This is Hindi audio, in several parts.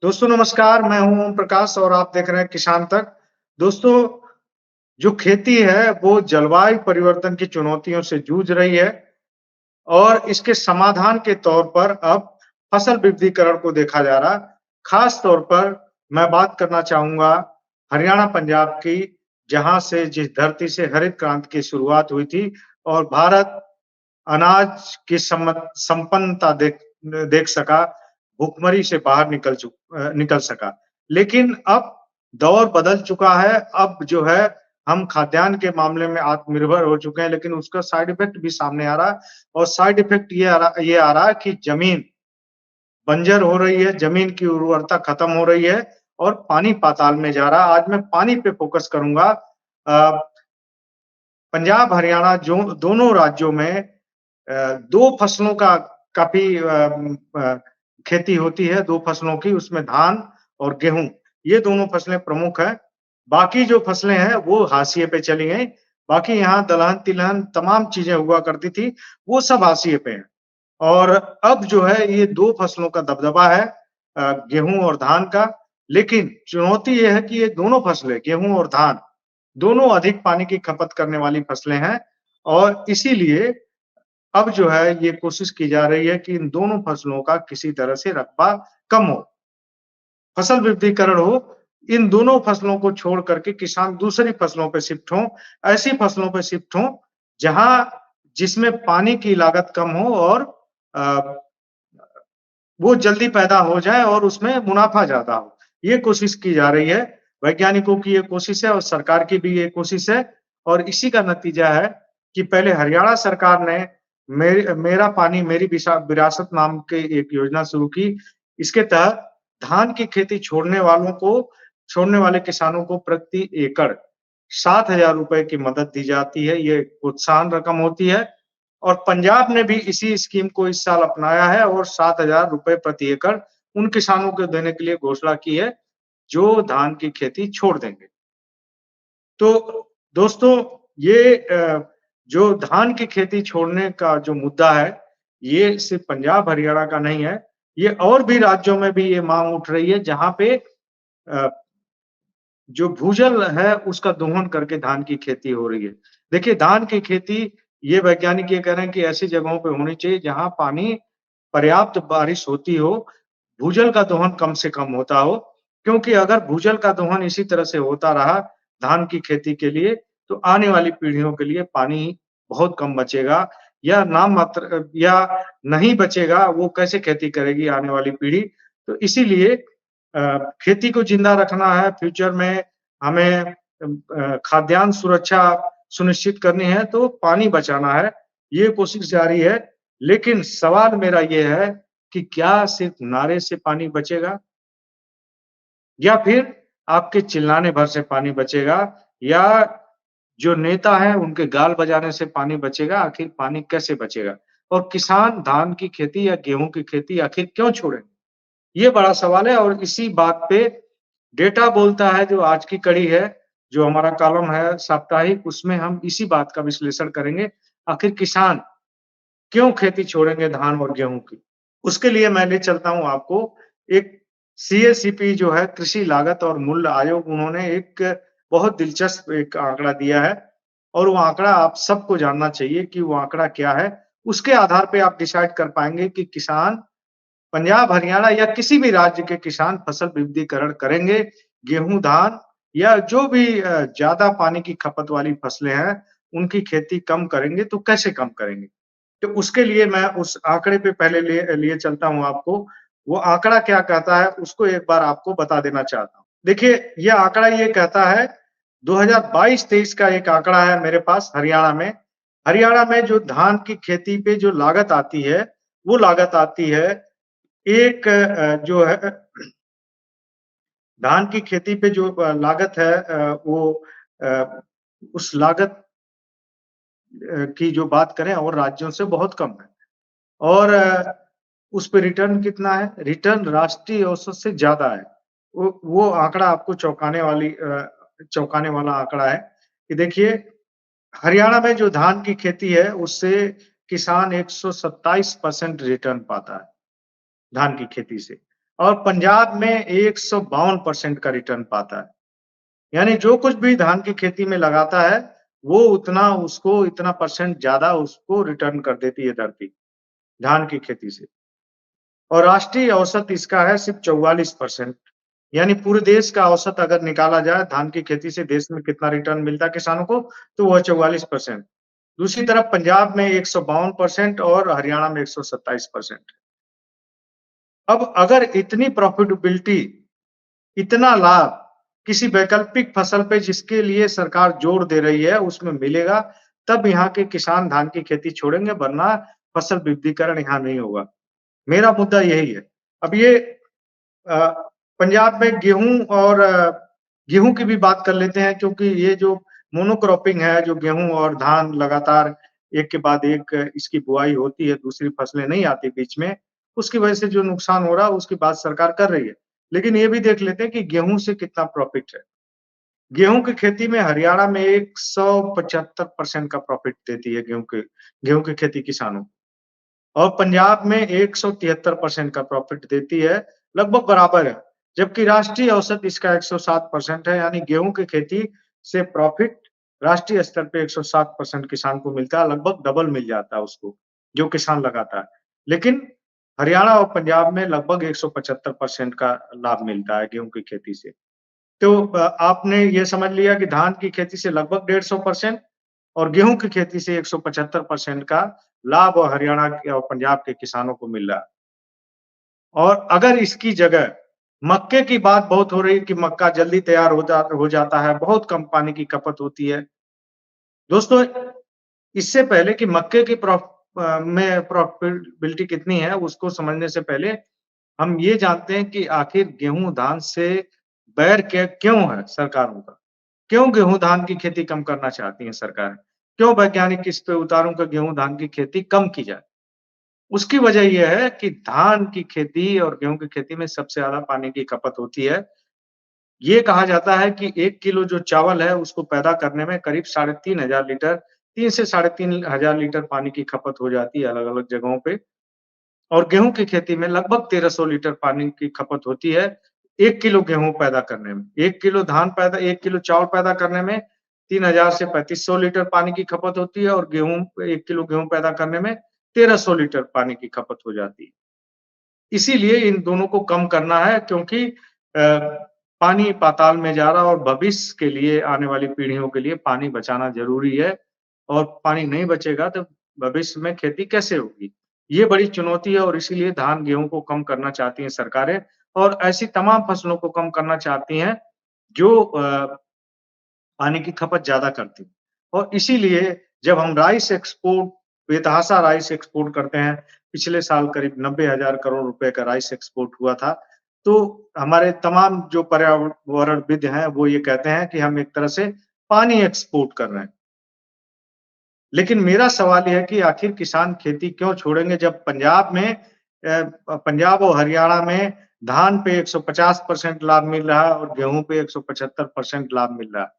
दोस्तों नमस्कार, मैं हूँ ओम प्रकाश और आप देख रहे हैं किसान तक। दोस्तों, जो खेती है वो जलवायु परिवर्तन की चुनौतियों से जूझ रही है और इसके समाधान के तौर पर अब फसल विविधीकरण को देखा जा रहा है। खास तौर पर मैं बात करना चाहूँगा हरियाणा, पंजाब की, जहाँ से जिस धरती से हरित क्रांति की शुरुआत हुई थी और भारत अनाज की संपन्नता देख देख सका, भुखमरी से बाहर निकल सका। लेकिन अब दौर बदल चुका है, अब जो है हम खाद्यान्न के मामले में आत्मनिर्भर हो चुके हैं, लेकिन उसका साइड इफ़ेक्ट भी सामने आ रहा है और साइड इफ़ेक्ट ये आ रहा है कि ज़मीन बंजर हो रही है, ज़मीन की उर्वरता खत्म हो रही है और पानी पाताल में जा रहा है। आज मैं पानी पे फ़ोकस करूँगा। पंजाब, हरियाणा जो दोनों राज्यों में 2 फसलों का काफ़ी खेती होती है, 2 फसलों की, उसमें धान और गेहूँ, ये दोनों फसलें प्रमुख हैं। बाकी जो फसलें हैं, वो हाशिए पे चली गईं। बाकी यहाँ दलहन-तिलहन तमाम चीज़ें हुआ करती थी, वो सब हाशिए पे हैं। और अब जो है ये 2 फसलों का दबदबा है गेहूँ और धान का। लेकिन चुनौती ये है कि ये दोनों फसलें, गेहूँ और धान, दोनों अधिक पानी की खपत करने वाली फसलें हैं और इसीलिए अब जो है ये कोशिश की जा रही है कि इन दोनों फसलों का किसी तरह से रकबा कम हो, फसल विविधीकरण हो, इन दोनों फसलों को छोड़ कर के किसान दूसरी फसलों पे शिफ्ट हों, ऐसी फसलों पे शिफ्ट हों, जहाँ जिसमें पानी की लागत कम हो और अ, वो जल्दी पैदा हो जाए और उसमें मुनाफ़ा ज़्यादा हो। ये कोशिश की जा रही है, वैज्ञानिकों की ये कोशिश है और सरकार की भी ये कोशिश है और इसी का नतीजा है कि पहले हरियाणा सरकार ने मेरा पानी मेरी विरासत नाम की एक योजना शुरू की। इसके तहत धान की खेती छोड़ने वाले किसानों को प्रति एकड़ ₹7,000 की मदद दी जाती है। ये प्रोत्साहन रकम होती है और पंजाब ने भी इसी स्कीम को इस साल अपनाया है और ₹7,000 प्रति एकड़ उन किसानों को देने के लिए घोषणा की है, जो धान की खेती छोड़ देंगे। तो दोस्तों ये जो धान की खेती छोड़ने का जो मुद्दा है, ये सिर्फ़ पंजाब, हरियाणा का नहीं है, ये और भी राज्यों में भी ये माँग उठ रही है, जहाँ पे अ, जो भूजल है उसका दोहन करके धान की खेती हो रही है। देखिए धान की खेती ये वैज्ञानिक ये कह रहे हैं कि ऐसी जगहों पे होनी चाहिए जहाँ पानी पर्याप्त बारिश होती हो, भूजल का दोहन कम से कम होता हो, क्योंकि अगर भूजल का दोहन इसी तरह से होता रहा धान की खेती के लिए, तो आने वाली पीढ़ियों के लिए पानी बहुत कम बचेगा या नाम मात्र या नहीं बचेगा, वो कैसे खेती करेगी आने वाली पीढ़ी? तो इसीलिए खेती को ज़िंदा रखना है, फ्यूचर में हमें खाद्यान्न सुरक्षा सुनिश्चित करनी है, तो पानी बचाना है, ये कोशिश जारी है। लेकिन सवाल मेरा ये है कि क्या सिर्फ़ नारे से पानी बचेगा? या फिर आपके चिल्लाने भर से पानी बचेगा या जो नेता हैं उनके गाल बजाने से पानी बचेगा? आखिर पानी कैसे बचेगा? और किसान धान की खेती या गेहूँ की खेती आखिर क्यों छोड़ें? ये बड़ा सवाल है और इसी बात पे डेटा बोलता है जो आज की कड़ी है, जो हमारा कॉलम है साप्ताहिक उसमें हम इसी बात का विश्लेषण करेंगे। आखिर किसान क्यों खेती छोड़ेंगे धान और गेहूँ की? उसके लिए मैं ले चलता हूँ आपको एक सीएसीपी जो है कृषि लागत और मूल्य आयोग उन्होंने एक बहुत दिलचस्प एक आंकड़ा दिया है और वो आंकड़ा आप सबको जानना चाहिए कि वो आंकड़ा क्या है। उसके आधार पे आप डिसाइड कर पाएँगे कि किसान पंजाब, हरियाणा या किसी भी राज्य के किसान फसल विविधीकरण करेंगे, गेहूँ, धान या जो भी ज़्यादा पानी की खपत वाली फसलें हैं, उनकी खेती कम करेंगे तो कैसे कम करेंगे? तो उसके लिए मैं उस आंकड़े पे पहले लिए लिए चलता हूँ आपको। वो आंकड़ा क्या कहता है, उसको एक बार आपको बता देना चाहता हूँ। देखिए, ये आंकड़ा ये कहता है 2022-23 का एक आंकड़ा है मेरे पास हरियाणा में। हरियाणा में जो धान की खेती पे जो लागत आती है, वो लागत आती है एक जो है धान की खेती पे जो लागत है वो अ, उस लागत की जो बात करें और राज्यों से बहुत कम है। और उस पे रिटर्न कितना है? रिटर्न राष्ट्रीय औसत से ज़्यादा है। वो आंकड़ा आपको चौंकाने वाला आंकड़ा है कि देखिए हरियाणा में जो धान की खेती है उससे किसान 127% रिटर्न पाता है, धान की खेती से। और पंजाब में 152% का रिटर्न पाता है। यानी जो कुछ भी धान की खेती में लगाता है, वो उतना उसको इतना परसेंट ज़्यादा उसको रिटर्न कर देती है धरती, धान की खेती से। और राष्ट्रीय औसत इसका है सिर्फ़ 44%। यानी पूरे देश का औसत अगर निकाला जाए धान की खेती से देश में कितना रिटर्न मिलता है किसानों को, तो वह 44%। दूसरी तरफ पंजाब में 152% और हरियाणा में 127%। अब अगर इतनी प्रॉफिटेबिलिटी, इतना लाभ किसी वैकल्पिक फसल पे जिसके लिए सरकार जोर दे रही है, उसमें मिलेगा, तब यहाँ के किसान धान की खेती छोड़ेंगे, वरना फसल विविधीकरण यहाँ नहीं होगा। मेरा मुद्दा यही है। अब ये अ, पंजाब में गेहूँ और गेहूँ की भी बात कर लेते हैं क्योंकि ये जो मोनोक्रॉपिंग है, जो गेहूँ और धान लगातार एक के बाद एक इसकी बुआई होती है, दूसरी फसलें नहीं आती बीच में, उसकी वजह से जो नुकसान हो रहा है, उसकी बात सरकार कर रही है। लेकिन ये भी देख लेते हैं कि गेहूँ से कितना प्रॉफ़िट है। गेहूँ की खेती में हरियाणा में 175% का प्रॉफ़िट देती है गेहूँ की खेती किसानों को। और पंजाब में 173% का प्रॉफ़िट देती है, लगभग बराबर है। जबकि राष्ट्रीय औसत इसका 107% है, यानी गेहूँ की खेती से प्रॉफ़िट राष्ट्रीय स्तर पे 107% किसान को मिलता है, लगभग डबल मिल जाता है उसको, जो किसान लगाता है। लेकिन हरियाणा और पंजाब में लगभग 175% का लाभ मिलता है गेहूँ की खेती से। तो आपने ये समझ लिया कि धान की खेती से लगभग 150% और गेहूँ की खेती से 175% का लाभ हरियाणा के और पंजाब के किसानों को मिल रहा है। और अगर इसकी जगह मक्के की बात बहुत हो रही है कि मक्का जल्दी तैयार हो जाता है, बहुत कम पानी की खपत होती है। दोस्तों, इससे पहले कि मक्के की में प्रॉफिटेबिलिटी कितनी है, उसको समझने से पहले हम ये जानते हैं कि आखिर गेहूँ, धान से बैर क्यों है सरकारों का? क्यों गेहूँ, धान की खेती कम करना चाहती है सरकारें? क्यों वैज्ञानिक इस पे उतारू कि गेहूँ, धान की खेती कम की जाए? उसकी वजह ये है कि धान की खेती और गेहूँ की खेती में सबसे ज़्यादा पानी की खपत होती है। ये कहा जाता है कि 1 किलो जो चावल है, उसको पैदा करने में करीब 3,500 लीटर 3 से 3,500 लीटर पानी की खपत हो जाती है अलग-अलग जगहों पे। और गेहूँ की खेती में लगभग 1300 लीटर पानी की खपत होती है, 1 किलो गेहूँ पैदा करने में। 1 किलो चावल पैदा करने में 3000 से 3500 लीटर पानी की खपत होती है और 1 किलो गेहूँ पैदा करने में 1300 लीटर पानी की खपत हो जाती है। इसीलिए इन दोनों को कम करना है क्योंकि पानी पाताल में जा रहा है और भविष्य के लिए, आने वाली पीढ़ियों के लिए पानी बचाना ज़रूरी है और पानी नहीं बचेगा तो भविष्य में खेती कैसे होगी? ये बड़ी चुनौती है और इसीलिए धान, गेहूँ को कम करना चाहती हैं सरकारें और ऐसी तमाम फसलों को कम करना चाहती हैं जो पानी की खपत ज़्यादा करती हैं। और इसीलिए जब हम राइस एक्सपोर्ट बेतहाशा राइस एक्सपोर्ट करते हैं, पिछले साल करीब 90,000 करोड़ रुपए का राइस एक्सपोर्ट हुआ था, तो हमारे तमाम जो पर्यावरणविद हैं, वो ये कहते हैं कि हम एक तरह से पानी एक्सपोर्ट कर रहे हैं। लेकिन मेरा सवाल ये है कि आखिर किसान खेती क्यों छोड़ेंगे जब पंजाब और हरियाणा में धान पे 150% लाभ मिल रहा है और गेहूँ पे 175% लाभ मिल रहा है।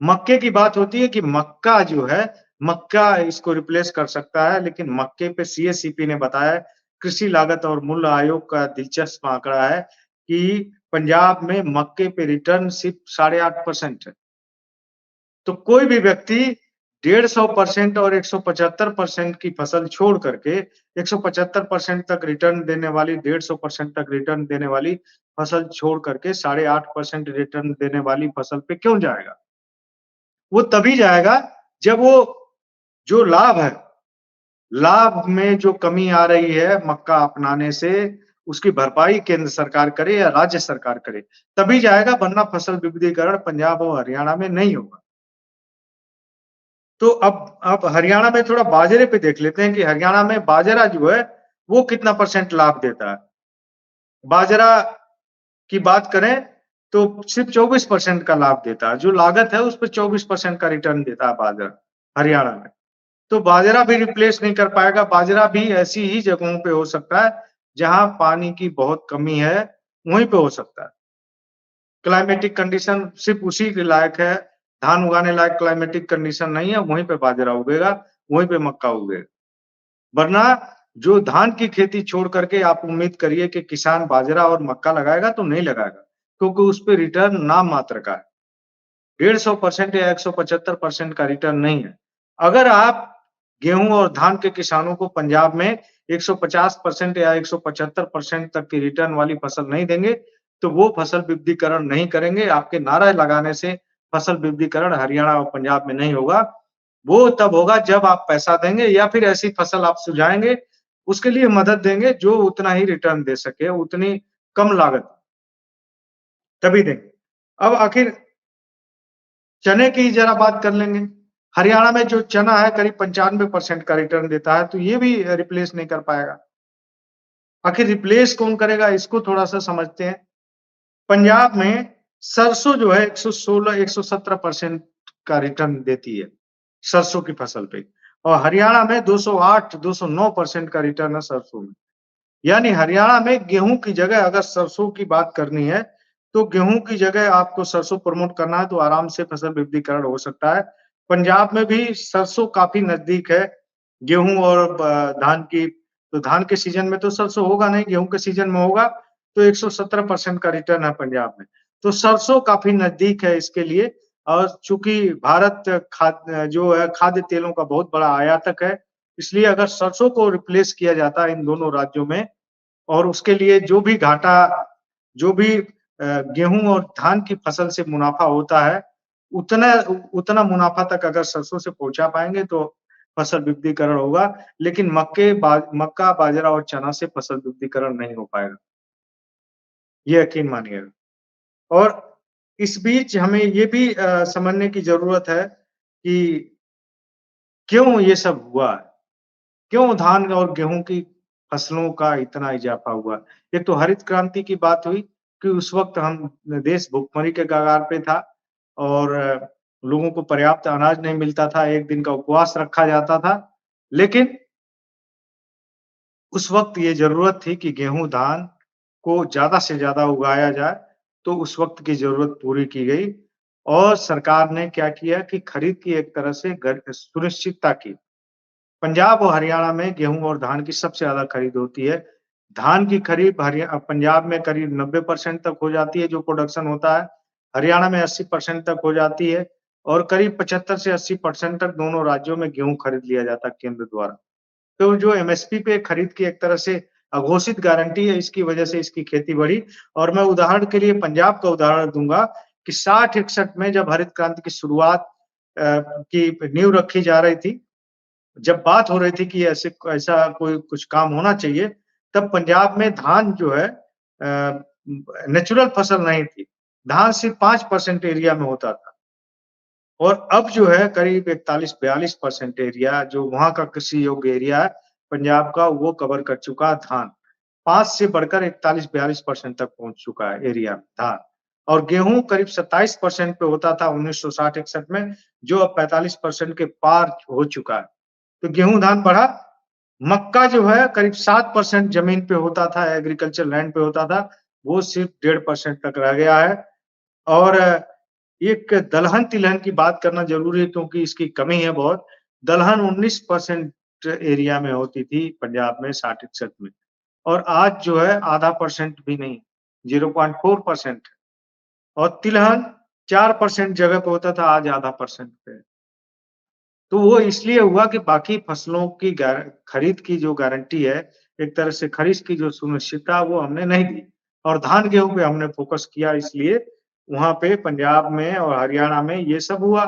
मक्के की बात होती है कि मक्का जो है, मक्का इसको रिप्लेस कर सकता है, लेकिन मक्के पे सीएसईपी ने बताया, कृषि लागत और मूल्य आयोग का दिलचस्प आंकड़ा है कि पंजाब में मक्के पे रिटर्न सिर्फ 8.5% है। तो कोई भी व्यक्ति 150% और 175% की फसल छोड़ करके 175% तक रिटर्न देने वाली, 150% तक रिटर्न देने वाली फसल छोड़ करके 8.5% रिटर्न देने वाली फसल पे क्यों जाएगा? वो तभी जाएगा जब वो जो लाभ है, लाभ में जो कमी आ रही है मक्का अपनाने से, उसकी भरपाई केंद्र सरकार करे या राज्य सरकार करे, तभी जाएगा वरना फसल विविधीकरण पंजाब और हरियाणा में नहीं होगा। तो अब हरियाणा में थोड़ा बाजरे पे देख लेते हैं कि हरियाणा में बाजरा जो है, वो कितना परसेंट लाभ देता है। बाजरा की बात करें तो सिर्फ 24% का लाभ देता है, जो लागत है उस पे 24% का रिटर्न देता है बाजरा, हरियाणा में। तो बाजरा भी रिप्लेस नहीं कर पाएगा, बाजरा भी ऐसी ही जगहों पे हो सकता है, जहाँ पानी की बहुत कमी है, वहीं पे हो सकता है। क्लाइमेटिक कंडीशन सिर्फ उसी के लायक है, धान उगाने लायक क्लाइमेटिक कंडीशन नहीं है, वहीं पे बाजरा उगेगा, वहीं पे मक्का उगेगा। वरना जो धान की खेती छोड़ करके आप उम्मीद करिए कि किसान बाजरा और मक्का लगाएगा तो नहीं लगाएगा, क्योंकि उस पे रिटर्न नाम मात्र का है। 150% या 175% का रिटर्न नहीं है। अगर आप गेहूँ और धान के किसानों को पंजाब में 150% या 175% तक की रिटर्न वाली फसल नहीं देंगे, तो वो फसल विविधीकरण नहीं करेंगे। आपके नारा लगाने से फसल विविधीकरण हरियाणा और पंजाब में नहीं होगा। वो तब होगा जब आप पैसा देंगे या फिर ऐसी फसल आप सुझाएँगे, उसके लिए मदद देंगे जो उतना ही रिटर्न दे सके, उतनी कम लागत, तभी देंगे। अब आखिर चने की ज़रा बात कर लेंगे। हरियाणा में जो चना है करीब 95% का रिटर्न देता है, तो ये भी रिप्लेस नहीं कर पाएगा। आखिर रिप्लेस कौन करेगा इसको थोड़ा-सा समझते हैं। पंजाब में सरसों जो है 116-117% का रिटर्न देती है, सरसों की फसल पे और हरियाणा में 208-209% का रिटर्न है सरसों में। यानी हरियाणा में गेहूँ की जगह अगर सरसों की बात करनी है, तो गेहूँ की जगह आपको सरसों प्रमोट करना है तो आराम से फसल विविधीकरण हो सकता है। पंजाब में भी सरसों काफ़ी नज़दीक है, गेहूँ और धान की, तो धान के सीज़न में तो सरसों होगा नहीं, गेहूँ के सीज़न में होगा, तो 117% का रिटर्न है पंजाब में। तो सरसों काफ़ी नज़दीक है इसके लिए और चूँकि भारत जो है खाद्य तेलों का बहुत बड़ा आयातक है, इसलिए अगर सरसों को रिप्लेस किया जाता है इन दोनों राज्यों में और उसके लिए जो भी घाटा, जो भी गेहूँ और धान की फसल से मुनाफ़ा होता है, उतना उतना मुनाफ़ा तक अगर सरसों से पहुँचा पाएँगे तो फसल विविधीकरण होगा, लेकिन मक्का, बाजरा और चना से फसल विविधीकरण नहीं हो पाएगा। ये यकीन मानिएगा और इस बीच हमें ये भी समझने की ज़रूरत है कि क्यों ये सब हुआ? क्यों धान और गेहूँ की फसलों का इतना इज़ाफ़ा हुआ? एक तो हरित क्रांति की बात हुई कि उस वक़्त हम देश भुखमरी के कगार पे था और लोगों को पर्याप्त अनाज नहीं मिलता था, 1 दिन का उपवास रखा जाता था। लेकिन उस वक़्त ये ज़रूरत थी कि गेहूँ, धान को ज़्यादा से ज़्यादा उगाया जाए, तो उस वक़्त की ज़रूरत पूरी की गई और सरकार ने क्या किया कि खरीद की एक तरह से सुनिश्चितता की। पंजाब और हरियाणा में गेहूँ और धान की सबसे ज़्यादा खरीद होती है। धान की खरीद पंजाब में करीब 90% तक हो जाती है जो प्रोडक्शन होता है, हरियाणा में 80% तक हो जाती है और करीब 75 से 80% तक दोनों राज्यों में गेहूँ खरीद लिया जाता है केंद्र द्वारा। तो जो एमएसपी पे खरीद की एक तरह से अघोषित गारंटी है, इसकी वजह से इसकी खेती बढ़ी और मैं उदाहरण के लिए पंजाब का उदाहरण दूँगा कि 60-61 में जब हरित क्रांति की शुरुआत की नींव रखी जा रही थी, जब बात हो रही थी कि ऐसा कोई कुछ काम होना चाहिए, तब पंजाब में धान जो है नेचुरल फसल नहीं थी। धान सिर्फ़ 5% एरिया में होता था और अब जो है करीब 41-42% एरिया जो वहाँ का कृषि योग्य एरिया है पंजाब का, वो कवर कर चुका है धान। 5 से बढ़कर 41-42% तक पहुँच चुका है एरिया में धान और गेहूँ करीब 27% पे होता था 1960-61 में, जो अब 45% के पार हो चुका है। तो गेहूँ, धान बढ़ा, मक्का जो है करीब 7% ज़मीन पे होता था, एग्रीकल्चर लैंड पे होता था, वो सिर्फ़ 1.5% तक रह गया है और एक दलहन-तिलहन की बात करना ज़रूरी है क्योंकि इसकी कमी है बहुत। दलहन 19% एरिया में होती थी पंजाब में 60-61 में और आज जो है आधा परसेंट भी नहीं, 0.4% और तिलहन 4% जगह पे होता था, आज आधा परसेंट पे है। तो वो इसलिए हुआ कि बाकी फसलों की खरीद की जो गारंटी है, एक तरह से खरीद की जो सुनिश्चितता वो हमने नहीं दी और धान-गेहूँ पे हमने फ़ोकस किया इसलिए वहाँ पे पंजाब में और हरियाणा में ये सब हुआ।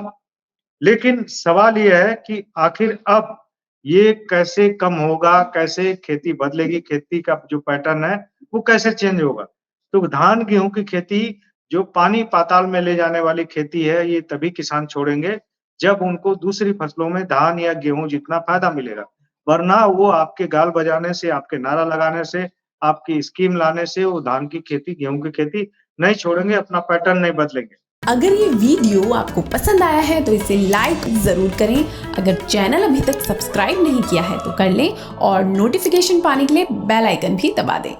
लेकिन सवाल ये है कि आखिर अब ये कैसे कम होगा, कैसे खेती बदलेगी, खेती का जो पैटर्न है, वो कैसे चेंज होगा? तो धान-गेहूँ की खेती जो पानी पाताल में ले जाने वाली खेती है, ये तभी किसान छोड़ेंगे, जब उनको दूसरी फसलों में धान या गेहूँ जितना फ़ायदा मिलेगा। वरना वो आपके गाल बजाने से, आपके नारा लगाने से, आपकी स्कीम लाने से वो धान की खेती, गेहूँ की खेती नहीं छोड़ेंगे, अपना पैटर्न नहीं बदलेंगे। अगर ये वीडियो आपको पसंद आया है तो इसे लाइक ज़रूर करें। अगर चैनल अभी तक सब्सक्राइब नहीं किया है तो कर लें और नोटिफिकेशन पाने के लिए बेल आइकन भी दबा दें।